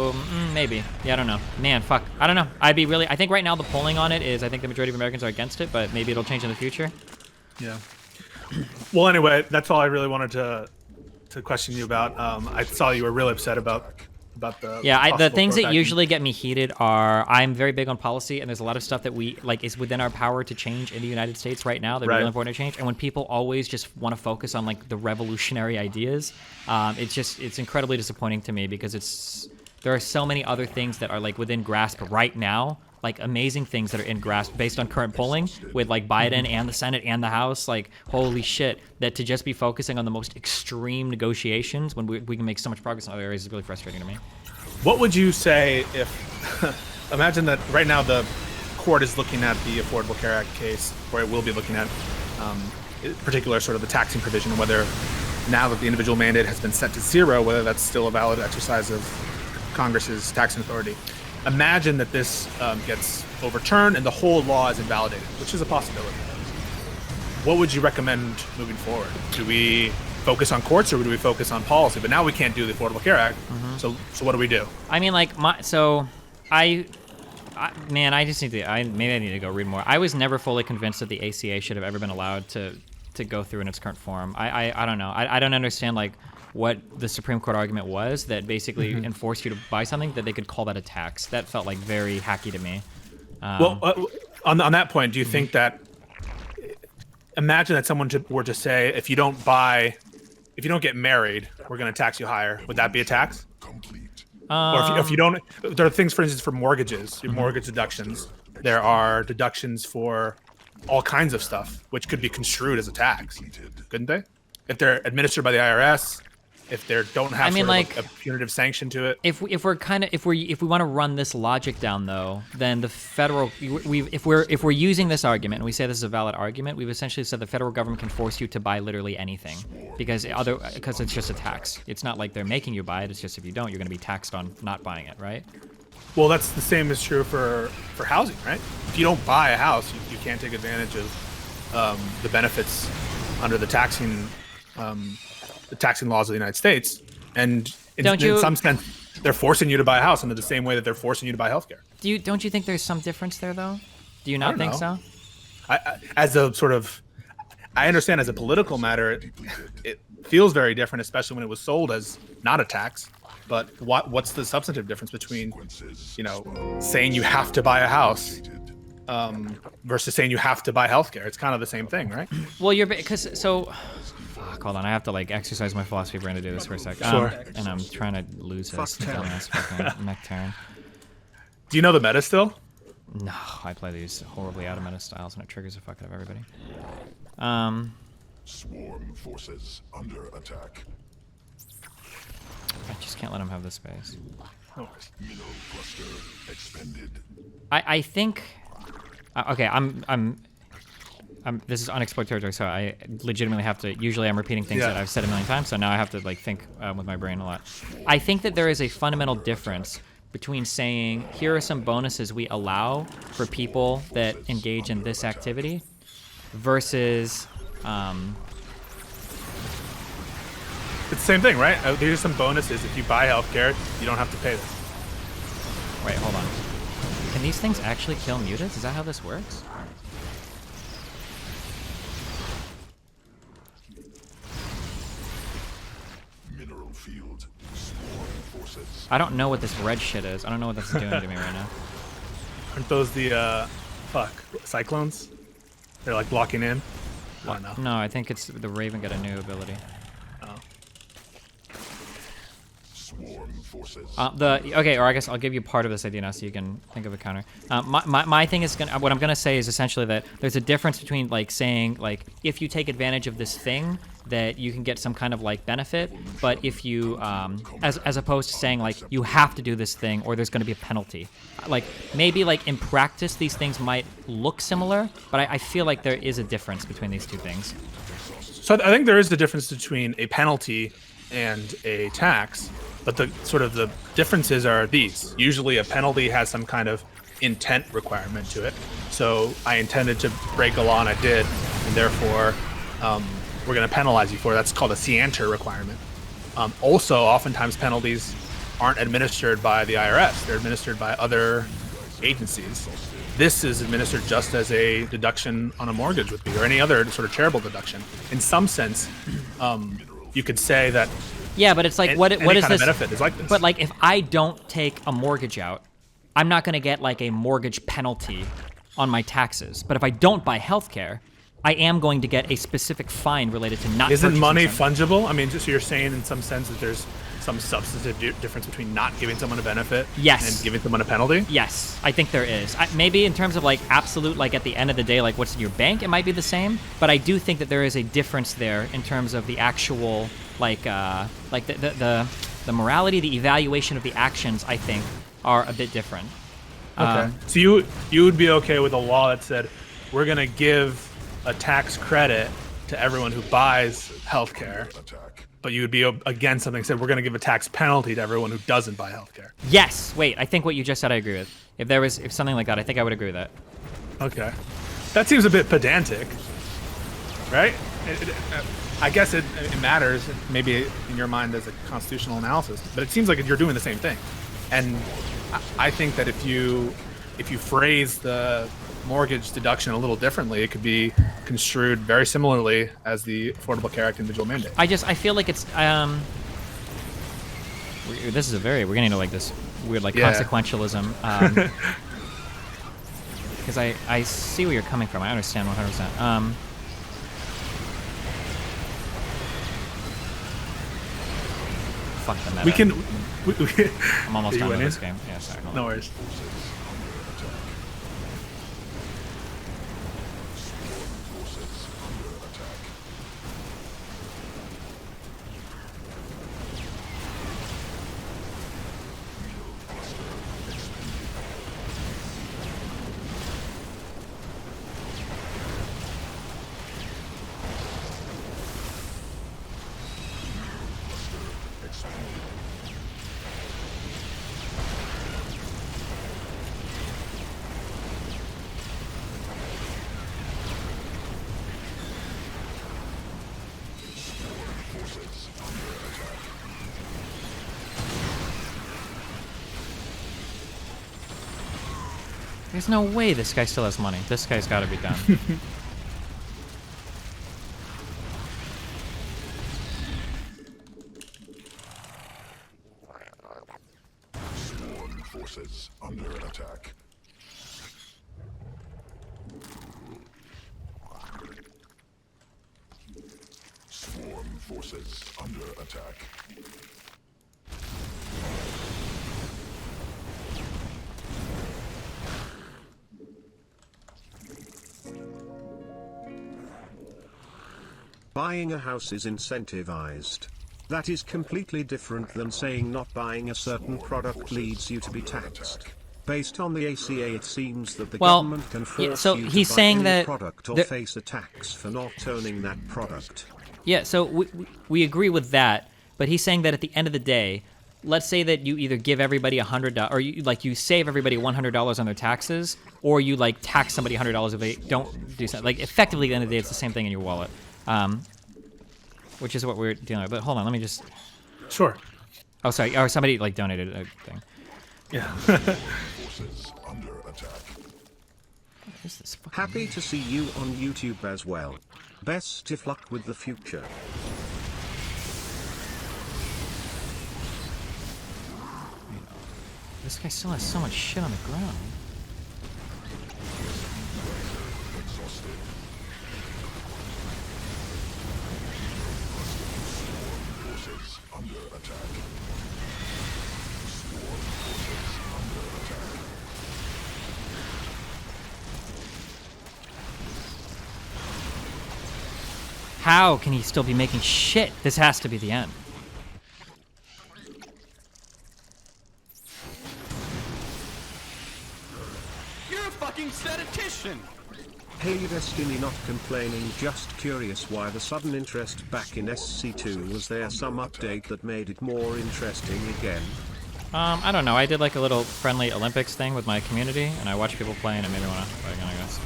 Maybe. Yeah, I don't know. Man, fuck. I don't know. I think right now the polling on it is I think the majority of Americans are against it, but maybe it'll change in the future. Yeah. Well, anyway, that's all I really wanted to question you about. I saw you were really upset about the the things that usually get me heated are I'm very big on policy, and there's a lot of stuff that we like is within our power to change in the United States right now that are really important to change. And when people always just want to focus on like the revolutionary ideas, it's incredibly disappointing to me because there are so many other things that are like within grasp right now, like amazing things that are in grasp based on current polling with like Biden and the Senate and the House. Like holy shit, that to just be focusing on the most extreme negotiations when we can make so much progress in other areas is really frustrating to me. What would you say if imagine that right now the court is looking at the Affordable Care Act case, or it will be looking at in particular sort of the taxing provision, and whether now that the individual mandate has been set to zero, whether that's still a valid exercise of Congress's taxing authority. Imagine that this gets overturned and the whole law is invalidated, which is a possibility. What would you recommend moving forward? Do we focus on courts or do we focus on policy? But now we can't do the Affordable Care Act, so what do we do? I mean, like I just need to. Maybe I need to go read more. I was never fully convinced that the ACA should have ever been allowed to go through in its current form. I don't know. I don't understand like what the Supreme Court argument was that basically enforced you to buy something that they could call that a tax. That felt like very hacky to me. On that point, do you think that? Imagine that someone were to say, if you don't get married, we're going to tax you higher. Would that be a tax? Or if you don't, there are things, for instance, for mortgages, your mortgage deductions. There are deductions for all kinds of stuff, which could be construed as a tax, couldn't they? If they're administered by the IRS, if they don't have a punitive sanction to it. If we want to run this logic down though, then the federal if we're using this argument and we say this is a valid argument, we've essentially said the federal government can force you to buy literally anything because it's just a tax. It's not like they're making you buy it. It's just if you don't, you're going to be taxed on not buying it, right? Well, that's the same is true for housing, right? If you don't buy a house, you can't take advantage of the benefits under the taxing laws of the United States, and in some sense, they're forcing you to buy a house in the same way that they're forcing you to buy healthcare. Don't you think there's some difference there though? Do you I not don't think know. so? As a sort of, I understand as a political matter, it feels very different, especially when it was sold as not a tax. But what's the substantive difference between, saying you have to buy a house versus saying you have to buy healthcare? It's kind of the same thing, right? Well, fuck, hold on. I have to like exercise my philosophy brain to do this for a sec. Sure. And I'm trying to lose this dumbass fucking Nectarine. Do you know the meta still? No, I play these horribly out of meta styles, and it triggers the fuck out of everybody. Swarm forces under attack. I just can't let him have this space. Oh. Mineral cluster expended. I think. Okay, I'm. This is unexplored territory, so I legitimately have to. Usually, I'm repeating things that I've said a million times, so now I have to like think with my brain a lot. I think that there is a fundamental difference between saying here are some bonuses we allow for people that engage in this activity, versus. It's the same thing, right? These are some bonuses. If you buy healthcare, you don't have to pay this. Wait, hold on. Can these things actually kill mutants? Is that how this works? Mineral field. Swarm forces. I don't know what this red shit is. I don't know what that's doing to me right now. Aren't those the cyclones? They're like blocking in. I don't know. No, I think it's the Raven got a new ability. Swarm forces. Okay, or I guess I'll give you part of this idea now, so you can think of a counter. My thing is what I'm gonna say is essentially that there's a difference between like saying like if you take advantage of this thing that you can get some kind of like benefit, but if you as opposed to saying like you have to do this thing or there's gonna be a penalty. Like maybe like in practice these things might look similar, but I feel like there is a difference between these two things. So I think there is the difference between a penalty and a tax, but the sort of the differences are these. Usually a penalty has some kind of intent requirement to it. So I intended to break a law and I did, and therefore we're going to penalize you for it. That's called a scienter requirement. Also, oftentimes penalties aren't administered by the IRS. They're administered by other agencies. This is administered just as a deduction on a mortgage would be, or any other sort of charitable deduction. In some sense, you could say that. Yeah, but it's like what is kind this? Of benefit is like this. But like if I don't take a mortgage out, I'm not going to get like a mortgage penalty on my taxes. But if I don't buy healthcare, I am going to get a specific fine related to not. Isn't money something. fungible? I mean, so you're saying in some sense that there's some substantive difference between not giving someone a benefit and giving someone a penalty? Yes, I think there is. Maybe in terms of like absolute, like at the end of the day, like what's in your bank, it might be the same. But I do think that there is a difference there in terms of the actual, like the morality, the evaluation of the actions. I think are a bit different. Okay. So you would be okay with a law that said we're gonna give a tax credit to everyone who buys healthcare, but you would be against something that said we're going to give a tax penalty to everyone who doesn't buy healthcare. Yes. Wait. I think what you just said, I agree with. If something like that, I think I would agree with that. Okay. That seems a bit pedantic, right? I guess it matters maybe in your mind as a constitutional analysis, but it seems like you're doing the same thing. And I think that if you phrase the mortgage deduction a little differently, it could be construed very similarly as the Affordable Care Act individual mandate. I feel like it's this is we're getting into like this weird like consequentialism because I see where you're coming from. I understand 100%. Fuck the meta. I'm almost done with this game. Yeah, sorry. No worries. There's no way this guy still has money. This guy's got to be done. Sworn forces under attack. Sworn forces under attack. Buying a house is incentivized. That is completely different than saying not buying a certain product leads you to be taxed. Based on the ACA, it seems that the government can force so you he's to buy saying any that product or face a tax for not owning that product. Yeah, so we agree with that, but he's saying that at the end of the day, let's say that you either give everybody $100, or you save everybody $100 on their taxes, or you like tax somebody $100 if they don't do something. Like effectively, at the end of the day, it's the same thing in your wallet, which is what we're dealing with. But hold on, let me just. Sure. Oh, sorry. Or somebody like donated a thing. Yeah. Forces under attack. What is this fucking Happy to see you on YouTube as well. Best of luck with the future. This guy still has so much shit on the ground. Exhausted. Forces under attack. Sworn forces under attack. How can he still be making shit? This has to be the end. You're a fucking statistician! Hey Destiny, not complaining, just curious why the sudden interest back in SC2. Was there some update that made it more interesting again? I don't know. I did like a little friendly Olympics thing with my community, and I watched people play, and it made me want to play again, I guess.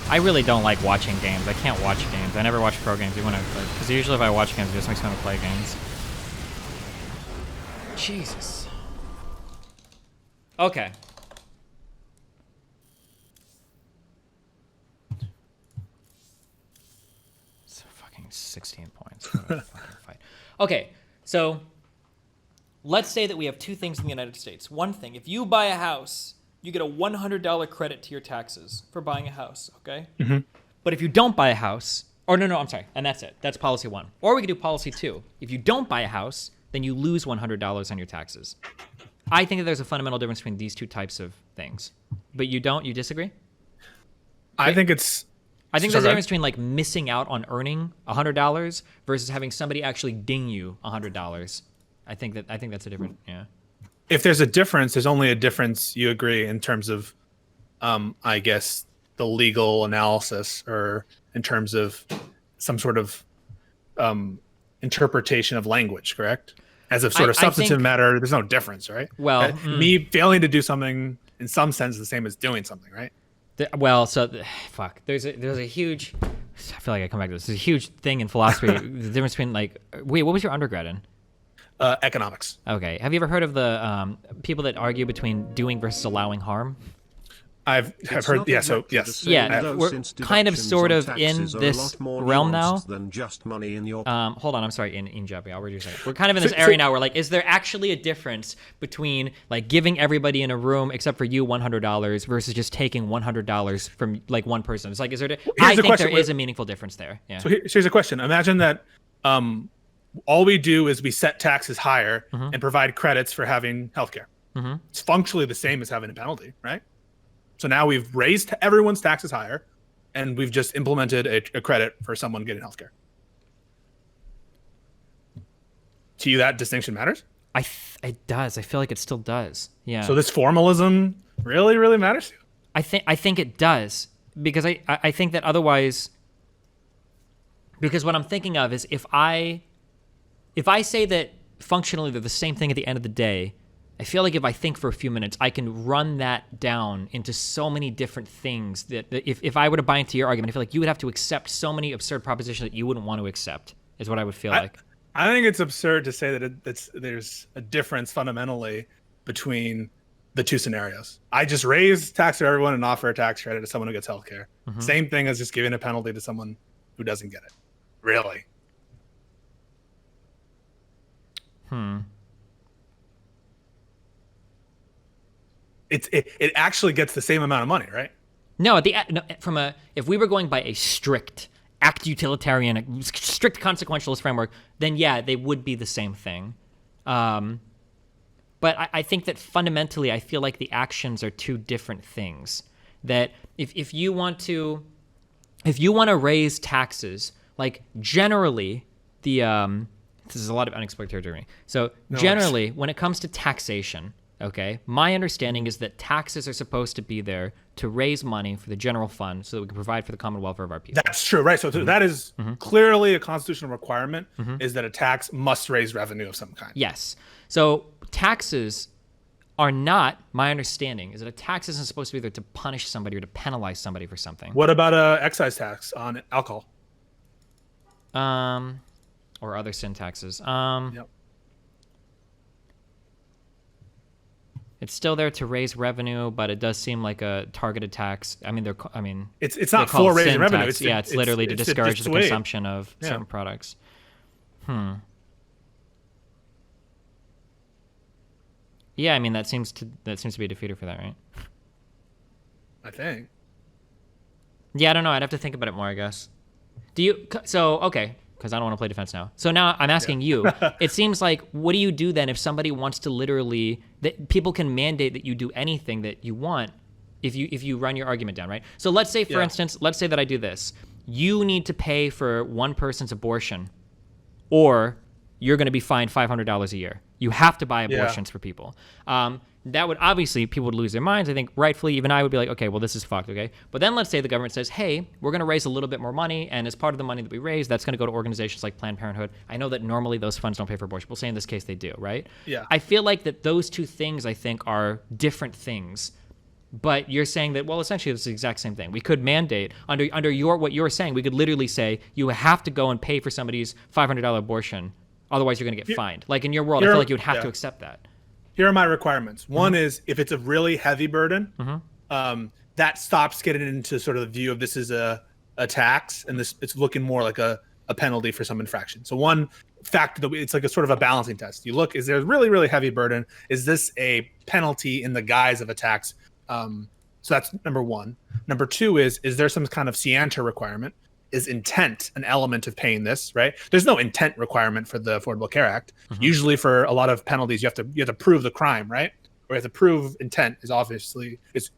I really don't like watching games. I can't watch games. I never watch pro games, even because usually if I watch games, it just makes me want to play games. Jesus. Okay. It's fucking 16 points. What a fucking fight. Okay, so let's say that we have two things in the United States. One thing, if you buy a house, you get a $100 credit to your taxes for buying a house, okay? Mm-hmm. But if you don't buy a house, or no, I'm sorry, and that's it. That's policy one. Or we could do policy two. If you don't buy a house, then you lose $100 on your taxes. I think that there's a fundamental difference between these two types of things. But you don't? You disagree? I think it's. I think there's a difference between like missing out on earning $100 versus having somebody actually ding you $100. I think that's a different, yeah. If there's a difference, there's only a difference, you agree, in terms of, I guess, the legal analysis, or in terms of some sort of interpretation of language, correct? As of sort of substantive matter, there's no difference, right? Well, me failing to do something in some sense is the same as doing something, right? Fuck. There's a huge. I feel like I come back to this. There's a huge thing in philosophy. The difference between wait, what was your undergrad in? Economics. Okay. Have you ever heard of the people that argue between doing versus allowing harm? I've heard. Yeah. So yes. Yeah, we're kind of sort of in this realm now. Than just money in your hold on, I'm sorry. In Japanese, I'll read you a second. We're kind of in this area now where is there actually a difference between giving everybody in a room except for you $100 versus just taking $100 from one person? It's is there? I think there is a meaningful difference there. Yeah. So here's a question. Imagine that all we do is we set taxes higher and provide credits for having healthcare. Mm-hmm. It's functionally the same as having a penalty, right? So now we've raised everyone's taxes higher, and we've just implemented a credit for someone getting healthcare. To you, that distinction matters? It does. I feel like it still does. Yeah. So this formalism really, really matters to you? I think it does, because I think that otherwise, because what I'm thinking of is if I say that functionally they're the same thing at the end of the day, I feel like if I think for a few minutes, I can run that down into so many different things that if I were to buy into your argument, I feel like you would have to accept so many absurd propositions that you wouldn't want to accept, is what I would feel like. I think it's absurd to say that there's a difference fundamentally between the two scenarios. I just raise tax for everyone and offer a tax credit to someone who gets healthcare. Same thing as just giving a penalty to someone who doesn't get it. Really? It actually gets the same amount of money, right? No, if we were going by a strict act utilitarian, strict consequentialist framework, then yeah, they would be the same thing. But I think that fundamentally, I feel like the actions are two different things. That if you want to raise taxes, like generally this is a lot of unexplored territory. So generally, when it comes to taxation, okay, my understanding is that taxes are supposed to be there to raise money for the general fund so that we can provide for the common welfare of our people. That's true, right? So that is clearly a constitutional requirement, is that a tax must raise revenue of some kind. Yes. So taxes are not, my understanding, is that a tax isn't supposed to be there to punish somebody or to penalize somebody for something. What about a excise tax on alcohol? Or other sin taxes. Yep. It's still there to raise revenue, but it does seem like a targeted tax. I mean, it's not for raising revenue. It's literally to discourage the consumption of certain products. Yeah, I mean that seems to be a defeater for that, right? I think. Yeah, I don't know. I'd have to think about it more, I guess. Okay, because I don't want to play defense now. So now I'm asking you. It seems like, what do you do then if somebody wants to literally, that people can mandate that you do anything that you want if you run your argument down, right? So let's say, for instance, let's say that I do this. You need to pay for one person's abortion, or you're going to be fined $500 a year. You have to buy abortions for people. That would obviously, people would lose their minds. I think rightfully, even I would be like, okay, well, this is fucked, okay? But then let's say the government says, hey, we're going to raise a little bit more money, and as part of the money that we raise, that's going to go to organizations like Planned Parenthood. I know that normally those funds don't pay for abortion. We'll say in this case they do, right? Yeah. I feel like that those two things, I think, are different things. But you're saying that, well, essentially it's the exact same thing. We could mandate, under what you're saying, we could literally say, you have to go and pay for somebody's $500 abortion, otherwise you're going to get fined. Like in your world, I feel like you would have to accept that. Here are my requirements. One is, if it's a really heavy burden, that stops getting into sort of the view of this is a tax, and it's looking more like a penalty for some infraction. So one factor that it's like a sort of a balancing test. You look, is there a really, really heavy burden? Is this a penalty in the guise of a tax? So that's number one. Number two is there some kind of scienter requirement? Is intent an element of paying this, right? There's no intent requirement for the Affordable Care Act. Usually for a lot of penalties, you have to prove the crime, right? Or you have to prove intent is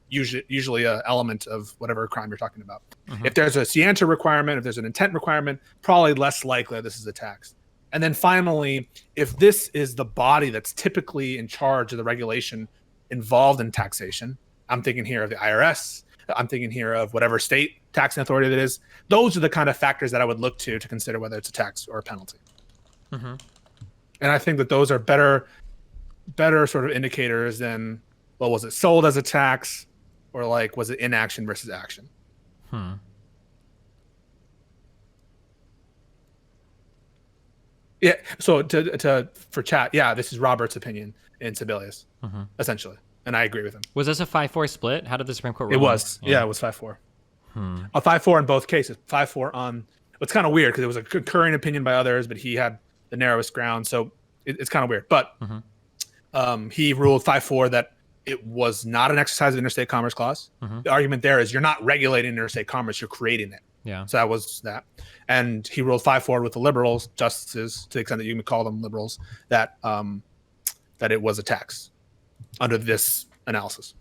usually a element of whatever crime you're talking about. If there's a scienter requirement, if there's an intent requirement, probably less likely this is a tax. And then finally, if this is the body that's typically in charge of the regulation involved in taxation, I'm thinking here of the IRS, I'm thinking here of whatever state taxing authority that is. Those are the kind of factors that I would look to consider whether it's a tax or a penalty. And I think that those are better sort of indicators than, well, was it sold as a tax, or like, was it inaction versus action? Yeah. So for chat, yeah, this is Robert's opinion in Sebelius, essentially. And I agree with him. Was this a 5-4 split? How did the Supreme Court rule? It was. Yeah, it was 5-4. A 5-4 in both cases. 5-4 on. It's kind of weird because it was a concurring opinion by others, but he had the narrowest ground. So it's kind of weird. But he ruled 5-4 that it was not an exercise of interstate commerce clause. The argument there is you're not regulating interstate commerce, you're creating it. Yeah. So that was that. And he ruled 5-4 with the liberals, justices, to the extent that you can call them liberals, that it was a tax under this analysis.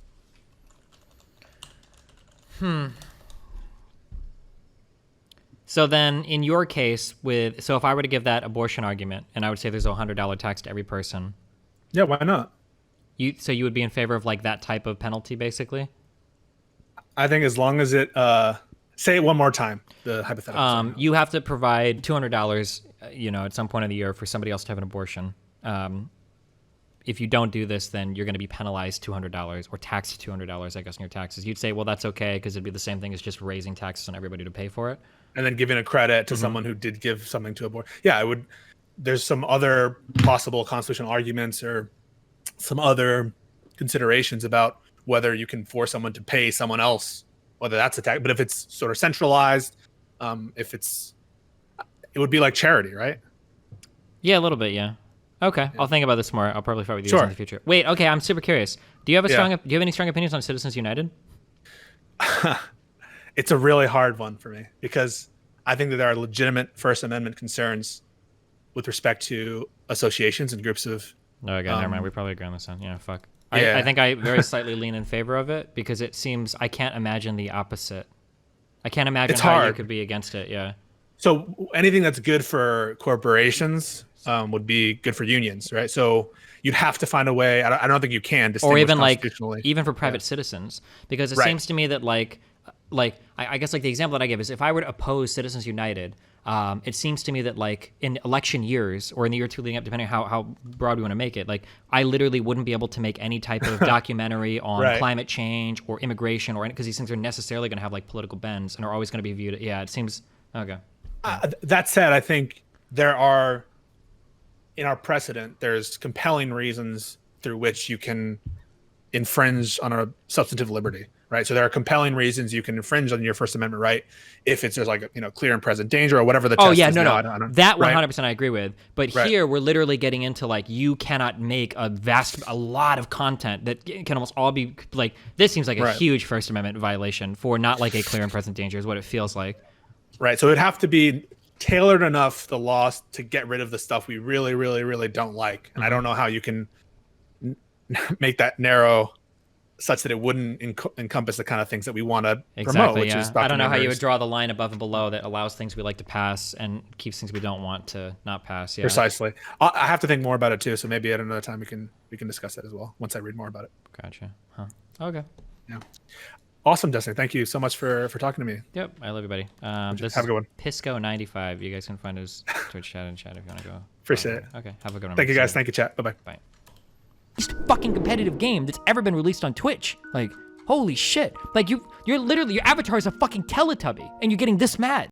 So then in your case, so if I were to give that abortion argument, and I would say there's a $100 tax to every person. Yeah, why not? So you would be in favor of like that type of penalty, basically? I think as long as it, say it one more time, the hypothetical. You have to provide $200, at some point of the year for somebody else to have an abortion. If you don't do this, then you're going to be penalized $200 or taxed $200, I guess, in your taxes. You'd say, well, that's okay because it'd be the same thing as just raising taxes on everybody to pay for it. And then giving a credit to someone who did give something to abortion. Yeah, I would. There's some other possible constitutional arguments or some other considerations about whether you can force someone to pay someone else, whether that's a tax. But if it's sort of centralized, it would be like charity, right? Yeah, a little bit, yeah. Okay, I'll think about this more. I'll probably fight with you Sure. guys in the future. Wait, okay, I'm super curious. Do you have Yeah. do you have any strong opinions on Citizens United? It's a really hard one for me because I think that there are legitimate First Amendment concerns with respect to associations and groups of. No, okay, never mind. We probably agree on this one. Yeah, fuck. Yeah. I think I very slightly lean in favor of it because it seems I can't imagine the opposite. I can't imagine It's how you hard. could be against it. Yeah. So anything that's good for corporations would be good for unions, right? So you'd have to find a way. I don't think you can Or distinguish even like constitutionally. even for private citizens, because it Right. seems to me that I guess like the example that I give is if I were to oppose Citizens United, it seems to me that like in election years or in the year or two leading up, depending on how broad we want to make it, like I literally wouldn't be able to make any type of documentary on Right. climate change or immigration or because these things are necessarily going to have like political bends and are always going to be viewed. Yeah, it seems okay. That said, I think there are, in our precedent, there's compelling reasons through which you can infringe on a substantive liberty, right? So there are compelling reasons you can infringe on your First Amendment right if there's like clear and present danger or whatever the test Oh yeah, is no, now. no, that right? 100% I agree with. But Right. here we're literally getting into like you cannot make a lot of content that can almost all be like this seems like a Right. huge First Amendment violation for not like a clear and present danger is what it feels like. Right. So it'd have to be tailored enough, the laws, to get rid of the stuff we really, really, really don't like. And I don't know how you can make that narrow such that it wouldn't encompass the kind of things that we want to promote, which is I don't know how you would documentaries. draw the line above and below that allows things we like to pass and keeps things we don't want to not pass. Yeah. Precisely. I have to think more about it too. So maybe at another time we can discuss that as well once I read more about it. Gotcha. Huh. Okay. Yeah. Awesome, Destiny. Thank you so much for talking to me. Yep. I love you, buddy. This Have a is good one. Pisco95. You guys can find his Twitch chat and chat if you want to go. Appreciate it. Okay. Have a good one. Thank you, guys. See Thank you, chat. Bye-bye. Bye. Most fucking competitive game that's ever been released on Twitch. Like, holy shit. Like your avatar is a fucking Teletubby and you're getting this mad.